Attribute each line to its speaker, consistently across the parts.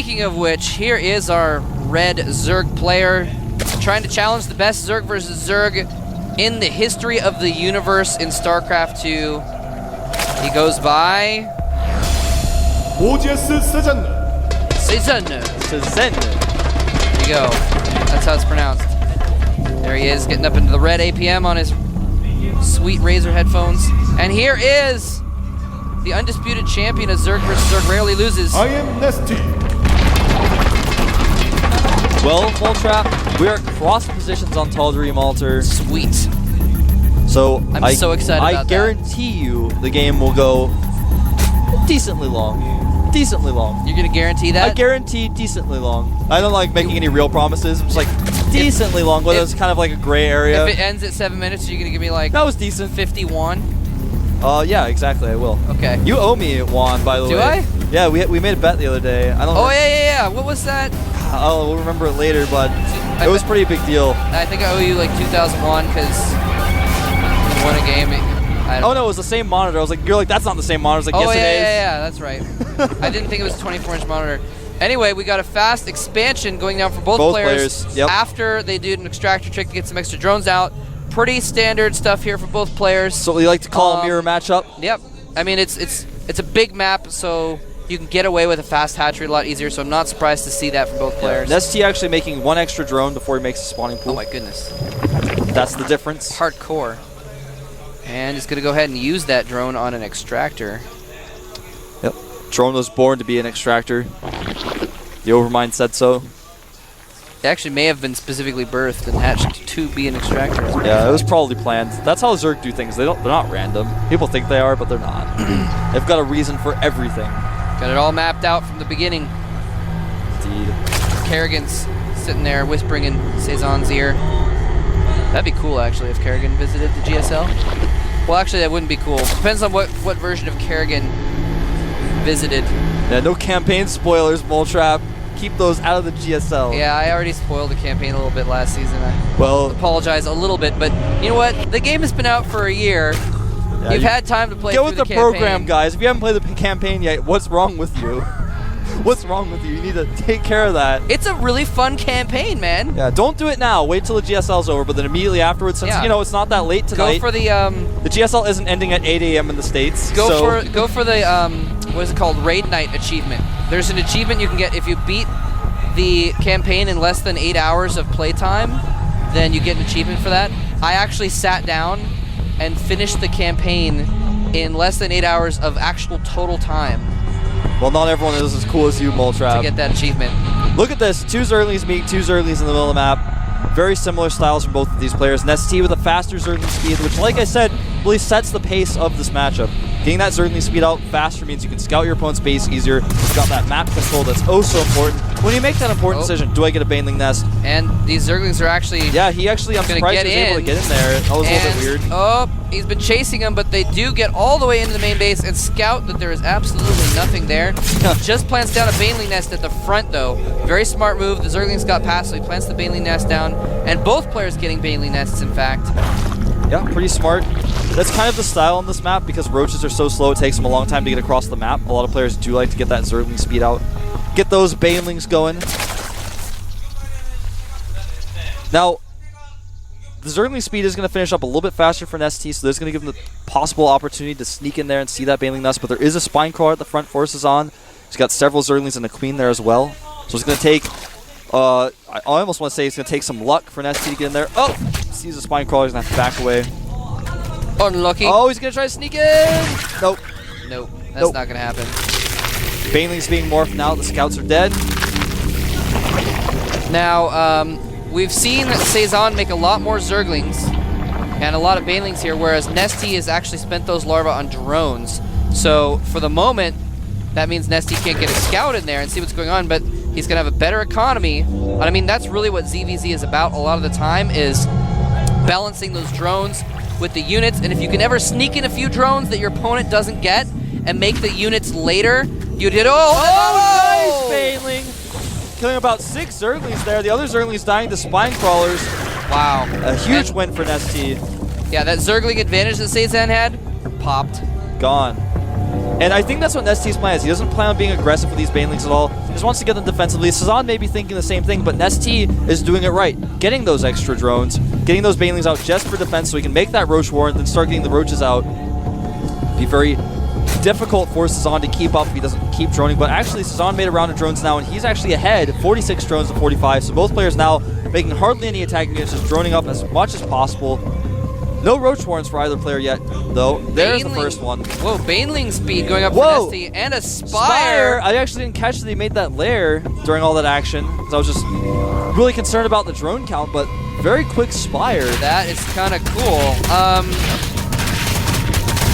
Speaker 1: speaking of which, here is our red Zerg player trying to challenge the best Zerg versus Zerg in the history of the universe in StarCraft 2. He goes by...
Speaker 2: Cezanne.
Speaker 1: Cezanne. There you go. That's how it's pronounced. There he is, getting up into the red APM on his sweet Razer headphones. And here is the undisputed champion of Zerg vs. Zerg rarely loses.
Speaker 2: I am NesTea.
Speaker 3: Well, Fulltrap, we are cross positions on Tall Dream Altar.
Speaker 1: Sweet.
Speaker 3: So
Speaker 1: I'm so excited about that.
Speaker 3: I guarantee you the game will go decently long. Decently long.
Speaker 1: You're going to guarantee that?
Speaker 3: I guarantee decently long. I don't like making any real promises. I'm just like decently long, but it's kind of like a gray area.
Speaker 1: If it ends at 7 minutes, you're going to give me like...
Speaker 3: That was decent.
Speaker 1: 51?
Speaker 3: Yeah, exactly, I will.
Speaker 1: Okay.
Speaker 3: You owe me one, by the way.
Speaker 1: Do I?
Speaker 3: Yeah, we made a bet the other day. I don't
Speaker 1: Oh, yeah. What was that?
Speaker 3: We'll remember it later, but it was a pretty big deal.
Speaker 1: I think I owe you like 2001 because you won a game.
Speaker 3: Oh no, it was the same monitor. I was like, you're like, that's not the same monitor. I was like, yes, it is.
Speaker 1: Yeah, that's right. I didn't think it was a 24-inch monitor. Anyway, we got a fast expansion going down for both players.
Speaker 3: Yep.
Speaker 1: After they do an extractor trick to get some extra drones out. Pretty standard stuff here for both players.
Speaker 3: So we like to call a mirror matchup.
Speaker 1: Yep. I mean, it's a big map, so you can get away with a fast hatchery a lot easier. So I'm not surprised to see that from both players.
Speaker 3: NesTea actually making one extra drone before he makes a spawning pool.
Speaker 1: Oh my goodness.
Speaker 3: That's the difference.
Speaker 1: Hardcore. And he's going to go ahead and use that drone on an extractor.
Speaker 3: Yep. Drone was born to be an extractor. The Overmind said so.
Speaker 1: It actually may have been specifically birthed and hatched to be an extractor.
Speaker 3: Yeah, it was probably planned. That's how Zerg do things. They're not random. People think they are, but they're not. They've got a reason for everything.
Speaker 1: Got it all mapped out from the beginning.
Speaker 3: Indeed.
Speaker 1: Kerrigan's sitting there whispering in Cezanne's ear. That'd be cool, actually, if Kerrigan visited the GSL. Well, actually, that wouldn't be cool. Depends on what version of Kerrigan visited.
Speaker 3: Yeah, no campaign spoilers, Moltrap. Keep those out of the GSL.
Speaker 1: Yeah, I already spoiled the campaign a little bit last season. I apologize a little bit, but you know what? The game has been out for a year. Yeah, You've had time to play through the campaign.
Speaker 3: Get with the program, guys. If you haven't played the campaign yet, what's wrong with you? What's wrong with you? You need to take care of that.
Speaker 1: It's a really fun campaign, man.
Speaker 3: Yeah, don't do it now. Wait till the GSL's over, but then immediately afterwards, since you know it's not that late tonight.
Speaker 1: Go for the
Speaker 3: GSL isn't ending at 8 a.m. in the States.
Speaker 1: Go for the what is it called? Raid Night achievement. There's an achievement you can get if you beat the campaign in less than 8 hours of playtime, then you get an achievement for that. I actually sat down and finished the campaign in less than 8 hours of actual total time.
Speaker 3: Well, not everyone is as cool as you, Moltrap.
Speaker 1: To get that achievement.
Speaker 3: Look at this. Two Zerglings meet, two Zerglings in the middle of the map. Very similar styles from both of these players. NesTea with a faster Zergling speed, which, like I said, really sets the pace of this matchup. Getting that Zergling speed out faster means you can scout your opponent's base easier. You've got that map control that's oh so important. When you make that important decision, do I get a Baneling Nest?
Speaker 1: And these Zerglings are actually...
Speaker 3: Yeah, he actually, I'm surprised he was able to get in there. That was a little bit weird.
Speaker 1: Oh, he's been chasing them, but they do get all the way into the main base and scout that there is absolutely nothing there. Just plants down a Baneling Nest at the front, though. Very smart move. The Zerglings got past, so he plants the Baneling Nest down. And both players getting Baneling Nests, in fact.
Speaker 3: Yeah, pretty smart. That's kind of the style on this map because roaches are so slow, it takes them a long time to get across the map. A lot of players do like to get that Zergling speed out. Get those Banelings going. Now, the Zergling speed is going to finish up a little bit faster for NesTea, so there's going to give him the possible opportunity to sneak in there and see that Baneling Nest, but there is a Spine Crawler at the front for Cezanne. He's got several Zerglings and a Queen there as well. So it's going to take, I almost want to say it's going to take some luck for NesTea to get in there. Oh! Sees a Spine Crawler, he's going to have to back away.
Speaker 1: Unlucky.
Speaker 3: Oh, he's going to try to sneak in! Nope.
Speaker 1: Nope, that's not going to happen.
Speaker 3: Baneling's being morphed now, the scouts are dead.
Speaker 1: Now, we've seen Cezanne make a lot more Zerglings and a lot of Banelings here, whereas NesTea has actually spent those larvae on drones. So, for the moment, that means NesTea can't get a scout in there and see what's going on, but he's going to have a better economy. And I mean, that's really what ZVZ is about a lot of the time, is balancing those drones with the units. And if you can ever sneak in a few drones that your opponent doesn't get and make the units later, you did.
Speaker 3: Oh, nice Baneling! Killing about 6 Zerglings there. The other Zerglings dying to Spine Crawlers.
Speaker 1: Wow.
Speaker 3: A huge win for NesTea.
Speaker 1: Yeah, that Zergling advantage that Cezanne had, popped.
Speaker 3: Gone. And I think that's what NesTea's plan is. He doesn't plan on being aggressive with these banelings at all. He just wants to get them defensively. Cezanne may be thinking the same thing, but NesTea is doing it right. Getting those extra drones, getting those banelings out just for defense so he can make that roach war and then start getting the roaches out. Be very difficult for Cezanne to keep up if he doesn't keep droning. But actually, Cezanne made a round of drones now, and he's actually ahead, 46 drones to 45. So both players now making hardly any attacking units, just droning up as much as possible. No roach warrants for either player yet, though. There's the first one.
Speaker 1: Whoa, baneling speed going up for NesTea, and a Spire.
Speaker 3: I actually didn't catch that he made that lair during all that action, because I was just really concerned about the drone count, but very quick Spire.
Speaker 1: That is kind of cool.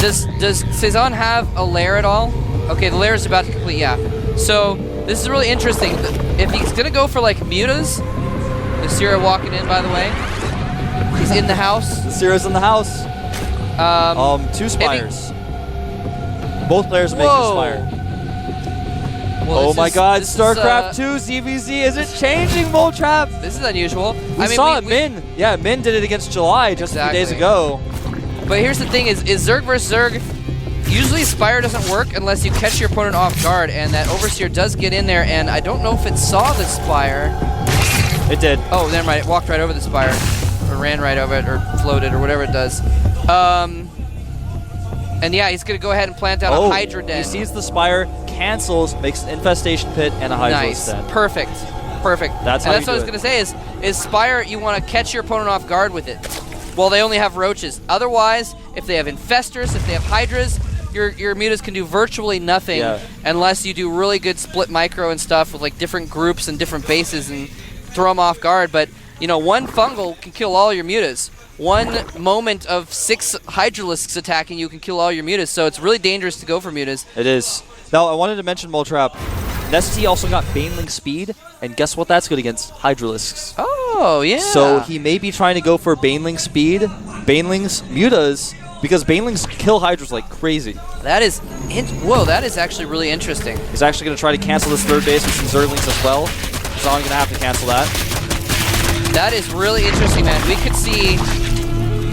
Speaker 1: Does Cezanne have a lair at all? Okay, the lair is about to complete, yeah. So, this is really interesting. If he's going to go for, like, mutas, Nasira walking in, by the way. He's in the house.
Speaker 3: Nasira's in the house. 2 Spires. Both players are making a Spire.
Speaker 1: Well,
Speaker 3: oh my god, StarCraft 2 ZVZ, is it changing, Moltrap?
Speaker 1: This is unusual.
Speaker 3: We saw it, Min. Yeah, Min did it against July just a few days ago.
Speaker 1: But here's the thing is Zerg versus Zerg, usually Spire doesn't work unless you catch your opponent off guard, and that Overseer does get in there, and I don't know if it saw the Spire.
Speaker 3: It did.
Speaker 1: Oh, never mind, it walked right over the Spire, or ran right over it, or floated, or whatever it does. And yeah, he's going to go ahead and plant out a Hydra Den.
Speaker 3: He sees the Spire, cancels, makes an Infestation Pit, and a Hydra Den.
Speaker 1: Perfect. Perfect.
Speaker 3: That's
Speaker 1: what I was going to say is Spire, you want to catch your opponent off guard with it. Well, they only have roaches. Otherwise, if they have infestors, if they have hydras, your mutas can do virtually nothing unless you do really good split micro and stuff with like different groups and different bases and throw them off guard. But you know, one fungal can kill all your mutas. One moment of 6 hydralisks attacking you can kill all your mutas. So it's really dangerous to go for mutas.
Speaker 3: It is. Now, I wanted to mention Moltrap. NesTea also got Baneling speed, and guess what that's good against? Hydralisks.
Speaker 1: Oh, yeah.
Speaker 3: So he may be trying to go for Baneling speed, Banelings, mutas, because Banelings kill Hydras like crazy.
Speaker 1: That is, whoa, that is actually really interesting.
Speaker 3: He's actually going to try to cancel this third base with some Zerglings as well. He's only going to have to cancel that.
Speaker 1: That is really interesting, man. We could see,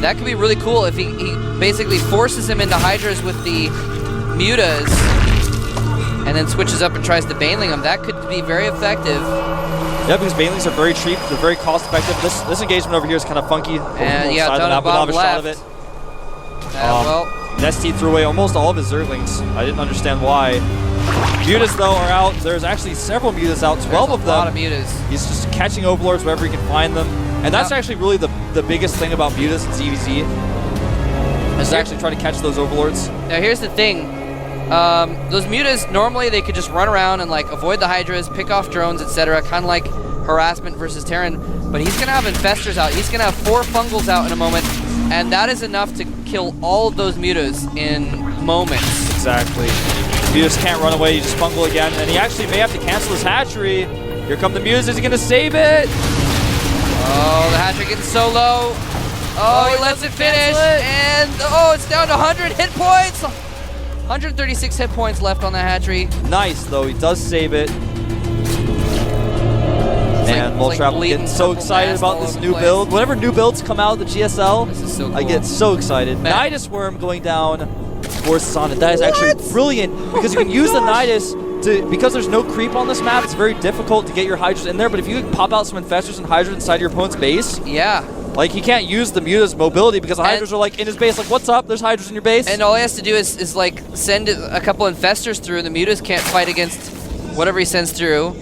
Speaker 1: that could be really cool if he basically forces him into Hydras with the mutas, and then switches up and tries to Baneling them. That could be very effective.
Speaker 3: Yeah, because Banelings are very cheap. They're very cost effective. This engagement over here is kind of funky.
Speaker 1: And yeah, ton of bomb left. Well,
Speaker 3: NesTea threw away almost all of his Zerglings. I didn't understand why. Mutas, though, are out. There's actually several mutas out, 12 of them.
Speaker 1: A lot of mutas.
Speaker 3: He's just catching overlords wherever he can find them. And that's actually really the biggest thing about mutas in ZVZ. Is actually trying to catch those overlords.
Speaker 1: Now, here's the thing. Those mutas, normally they could just run around and like avoid the hydras, pick off drones, etc. Kind of like harassment versus Terran. But he's going to have infestors out. He's going to have 4 fungals out in a moment. And that is enough to kill all of those mutas in moments.
Speaker 3: Exactly. You just can't run away. You just fungal again. And he actually may have to cancel his hatchery. Here come the mutas. Is he going to save it?
Speaker 1: Oh, the hatchery getting so low. Oh, he lets it finish. And oh, it's down to 100 hit points. 136 hit points left on the hatchery.
Speaker 3: Nice, though. He does save it. And Moltrap getting so excited about this new build. Whenever new builds come out of the GSL,
Speaker 1: this is so cool.
Speaker 3: I get so excited. Nidus Worm going down for Cezanne. That is actually brilliant because you can use the Nidus to, because there's no creep on this map, it's very difficult to get your Hydras in there, but if you can pop out some Infestors and Hydras inside your opponent's base, like he can't use the Muta's mobility because the Hydras are like in his base, like what's up, there's Hydras in your base.
Speaker 1: And all he has to do is like send a couple Infestors through and the Mutas can't fight against whatever he sends through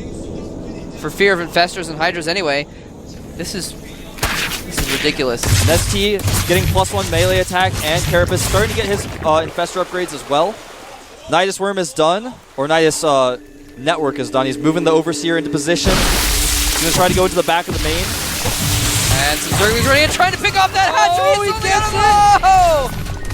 Speaker 1: for fear of Infestors and Hydras anyway. This is ridiculous.
Speaker 3: NesTea getting +1 melee attack, and Carapace starting to get his Infestor upgrades as well. Nidus Worm is done, or Nidus Network is done. He's moving the Overseer into position. He's going to try to go to the back of the main.
Speaker 1: And some Zerglings running in, trying to pick off that hatchery.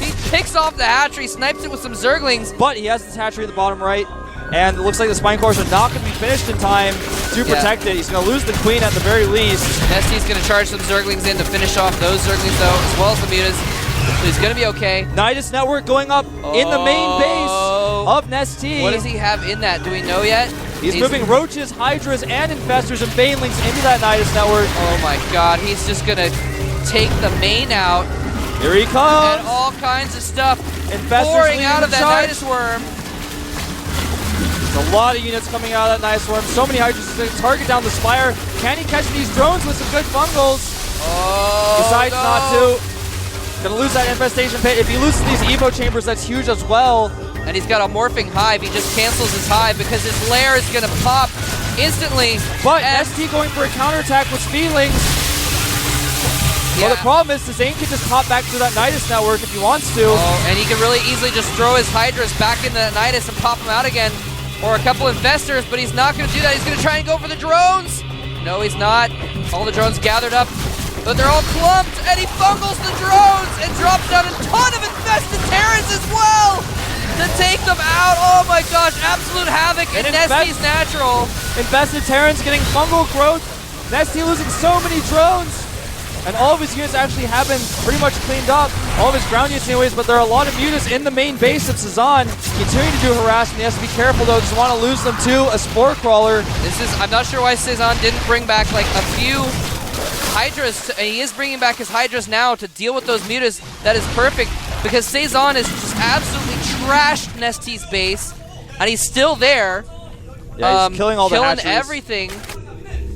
Speaker 1: He picks off the hatchery, snipes it with some Zerglings.
Speaker 3: But he has this hatchery at the bottom right, and it looks like the Spine Cores are not going to be finished in time to protect it. He's going to lose the Queen at the very least.
Speaker 1: NesTea's going to charge some Zerglings in to finish off those Zerglings, though, as well as the Mutas. So he's going to be okay.
Speaker 3: Nidus Network going up in the main base of NesTea.
Speaker 1: What does he have in that? Do we know yet?
Speaker 3: He's moving Roaches, Hydras, and Infestors and Banelings into that Nidus Network.
Speaker 1: Oh my god, he's just going to take the main out.
Speaker 3: Here he comes.
Speaker 1: And all kinds of stuff
Speaker 3: Infestors
Speaker 1: pouring out of that Nidus Worm.
Speaker 3: There's a lot of units coming out of that Night Swarm. So many Hydras to target down the Spire. Can he catch these drones with some good fungals?
Speaker 1: Oh,
Speaker 3: Decides
Speaker 1: no.
Speaker 3: not to. Gonna lose that Infestation Pit. If he loses these Evo Chambers, that's huge as well.
Speaker 1: And he's got a Morphing Hive. He just cancels his Hive because his lair is going to pop instantly.
Speaker 3: But
Speaker 1: and
Speaker 3: NesTea going for a counterattack with Speedlings.
Speaker 1: yeah.
Speaker 3: Well, the problem is Cezanne can just hop back through that Nidus network if he wants to.
Speaker 1: Oh, and he can really easily just throw his Hydras back into that Nidus and pop them out again. Or a couple Infestors, but he's not going to do that. He's going to try and go for the drones. No, he's not. All the drones gathered up, but they're all clumped, and he fungles the drones and drops down a ton of Infested Terrans as well to take them out. Oh my gosh, absolute havoc in NesTea's natural.
Speaker 3: Infested Terrans getting fungal growth. NesTea losing so many drones. And all of his units actually have been pretty much cleaned up. All of his ground units anyways, but there are a lot of mutas in the main base of Cezanne. Continuing to do harassment. He has to be careful though, doesn't want to lose them to a Spore Crawler.
Speaker 1: I'm not sure why Cezanne didn't bring back like a few Hydras. He is bringing back his Hydras now to deal with those mutas. That is perfect because Cezanne has just absolutely trashed NesTea's base, and he's still there.
Speaker 3: Yeah, he's killing all the hatcheries.
Speaker 1: Everything.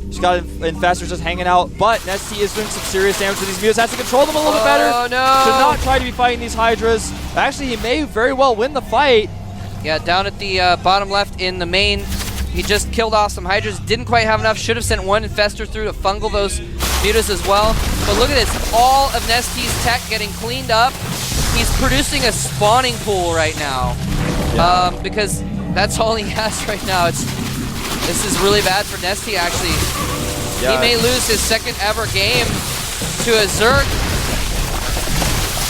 Speaker 3: He's got Infestors just hanging out, but NesTea is doing some serious damage to these mutas. Has to control them a little bit better.
Speaker 1: Oh no!
Speaker 3: Should not try to be fighting these Hydras. Actually, he may very well win the fight.
Speaker 1: Yeah, down at the bottom left in the main, he just killed off some Hydras. Didn't quite have enough. Should have sent one Infestor through to fungal those mutas as well. But look at this. All of NesTea's tech getting cleaned up. He's producing a spawning pool right now.
Speaker 3: Yeah.
Speaker 1: Because that's all he has right now. This is really bad for NesTea, actually.
Speaker 3: Yeah.
Speaker 1: He may lose his second ever game to a Zerg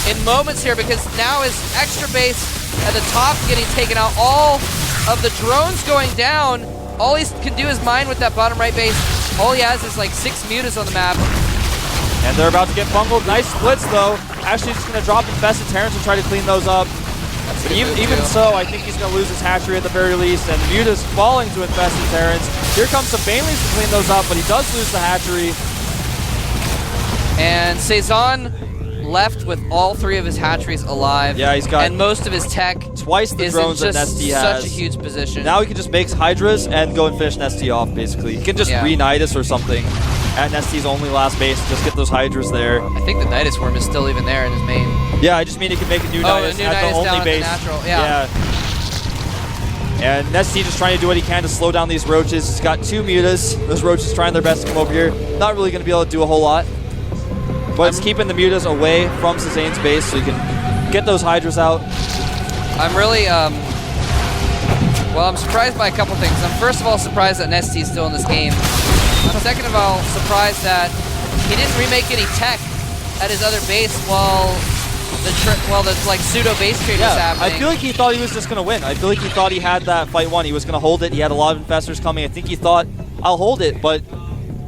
Speaker 1: in moments here because now his extra base at the top getting taken out. All of the drones going down. All he can do is mine with that bottom right base. All he has is like 6 mutas on the map.
Speaker 3: And they're about to get fungled. Nice splits though. Actually just going to drop Infested Terrans and try to clean those up. But even so, I think he's going to lose his hatchery at the very least, and Muta's falling to Infested Terrans. Here comes some Banelings to clean those up, but he does lose the hatchery.
Speaker 1: And Cezanne left with all 3 of his hatcheries alive.
Speaker 3: Yeah, he's got...
Speaker 1: And most of his tech
Speaker 3: twice the drones that NesTea has.
Speaker 1: Such a huge position.
Speaker 3: Now he can just make Hydras and go and finish NesTea off, basically. He can just re-Nidus or something at NesTea's only last base, just get those Hydras there.
Speaker 1: I think the Nidus Worm is still even there in his main.
Speaker 3: Yeah, I just mean he can make a new Nidus at the only base.
Speaker 1: At the natural. Yeah.
Speaker 3: And NesTea just trying to do what he can to slow down these roaches. He's got 2 mutas. Those roaches trying their best to come over here. Not really going to be able to do a whole lot. But it's keeping the mutas away from Cezanne's base so he can get those Hydras out.
Speaker 1: I'm really, well, I'm surprised by a couple things. I'm first of all surprised that NesTea is still in this game. I'm second of all surprised that he didn't remake any tech at his other base while the like pseudo base trade was happening.
Speaker 3: I feel like he thought he was just going to win. I feel like he thought he had that fight won. He was going to hold it. He had a lot of Infestors coming. I think he thought, I'll hold it, but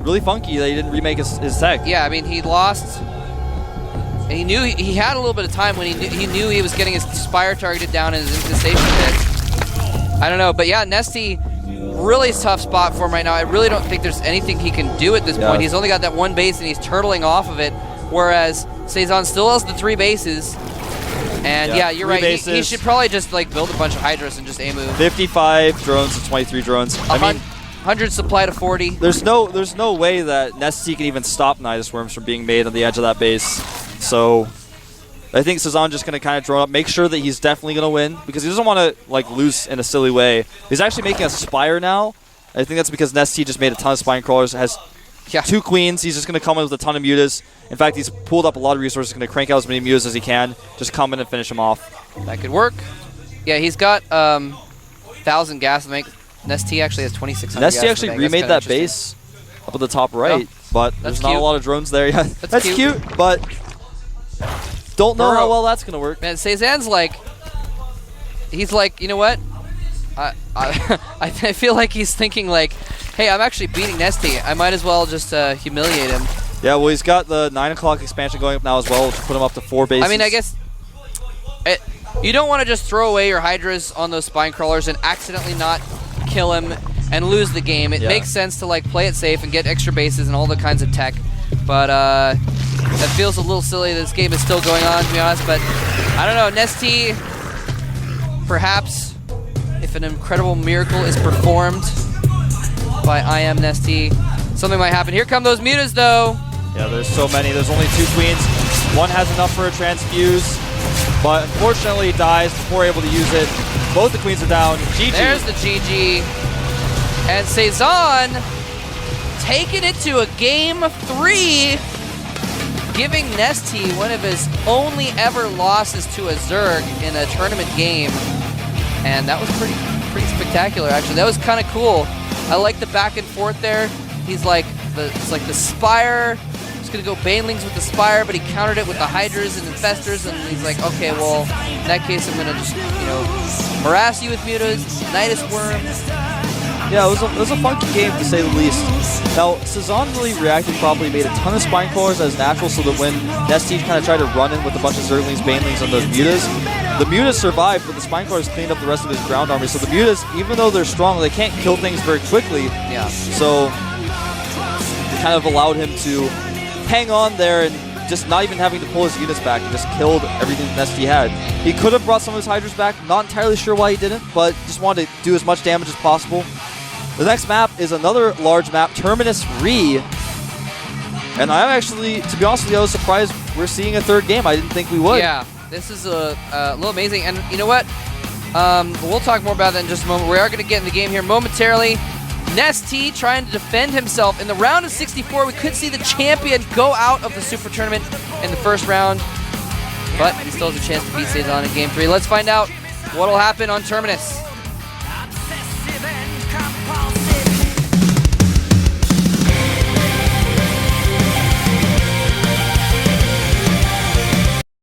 Speaker 3: really funky that he didn't remake his tech.
Speaker 1: Yeah, I mean, he lost, and he knew he had a little bit of time when he knew he was getting his Spire targeted down in his infestation pit. I don't know, but yeah, NesTea, really tough spot for him right now. I really don't think there's anything he can do at this point. He's only got that 1 base, and he's turtling off of it, whereas Cezanne still has the 3 bases. And yeah, you're right. He should probably just like build a bunch of Hydras and just A-move.
Speaker 3: 55 drones to 23 drones. I mean,
Speaker 1: 100 supply to 40.
Speaker 3: There's no way that NesTea can even stop Nidus Worms from being made on the edge of that base. So I think Cezanne just going to kind of drone up, make sure that he's definitely going to win, because he doesn't want to like lose in a silly way. He's actually making a Spire now. I think that's because NesTea just made a ton of Spine Crawlers, has 2 Queens. He's just going to come in with a ton of mutas. In fact, he's pulled up a lot of resources, going to crank out as many mutas as he can, just come in and finish him off.
Speaker 1: That could work. Yeah, he's got 1,000 gas to make. NesTea actually has 2,600 gas.
Speaker 3: NesTea actually remade that base up at the top right, but there's not a lot of drones there yet. That's cute, but don't know how well that's going to work.
Speaker 1: Man, Cezanne's like, he's like, you know what? I feel like he's thinking like, hey, I'm actually beating NesTea. I might as well just humiliate him.
Speaker 3: Yeah, well, he's got the 9 o'clock expansion going up now as well, which will put him up to 4 bases.
Speaker 1: I mean, I guess you don't want to just throw away your Hydras on those Spine Crawlers and accidentally not kill him and lose the game. It makes sense to like play it safe and get extra bases and all the kinds of tech. But that feels a little silly. This game is still going on, to be honest. But I don't know, NesTea, perhaps if an incredible miracle is performed by I Am NesTea, something might happen. Here come those mutas, though.
Speaker 3: Yeah, there's so many. There's only 2 queens. One has enough for a transfuse, but unfortunately dies before able to use it. Both the queens are down. GG.
Speaker 1: There's the GG. And Cezanne taking it to a game 3, giving NesTea one of his only ever losses to a Zerg in a tournament game. And that was pretty spectacular, actually. That was kind of cool. I like the back and forth there. He's like, it's like the Spire. He's going to go Banelings with the Spire, but he countered it with the Hydras and Infestors, and he's like, okay, well, in that case, I'm going to just, harass you with mutas, Nidus Worm.
Speaker 3: Yeah, it was a funky game, to say the least. Now, Cezanne really reacted properly, made a ton of Spine Crawlers as natural, so that when NesTea kind of tried to run in with a bunch of Zerglings, Banelings, and those mutas, the mutas survived, but the Spine Crawlers cleaned up the rest of his ground army. So the mutas, even though they're strong, they can't kill things very quickly.
Speaker 1: Yeah.
Speaker 3: So it kind of allowed him to hang on there and just not even having to pull his units back. He just killed everything that NesTea had. He could have brought some of his Hydras back. Not entirely sure why he didn't, but just wanted to do as much damage as possible. The next map is another large map, Terminus Re. And I'm actually, to be honest with you, I was surprised we're seeing a 3rd game. I didn't think we would.
Speaker 1: Yeah, this is a little amazing. And you know what? We'll talk more about that in just a moment. We are going to get in the game here momentarily. NesTea trying to defend himself. In the round of 64, we could see the champion go out of the Super Tournament in the first round. But he still has a chance to beat Cezanne in Game 3. Let's find out what will happen on Terminus.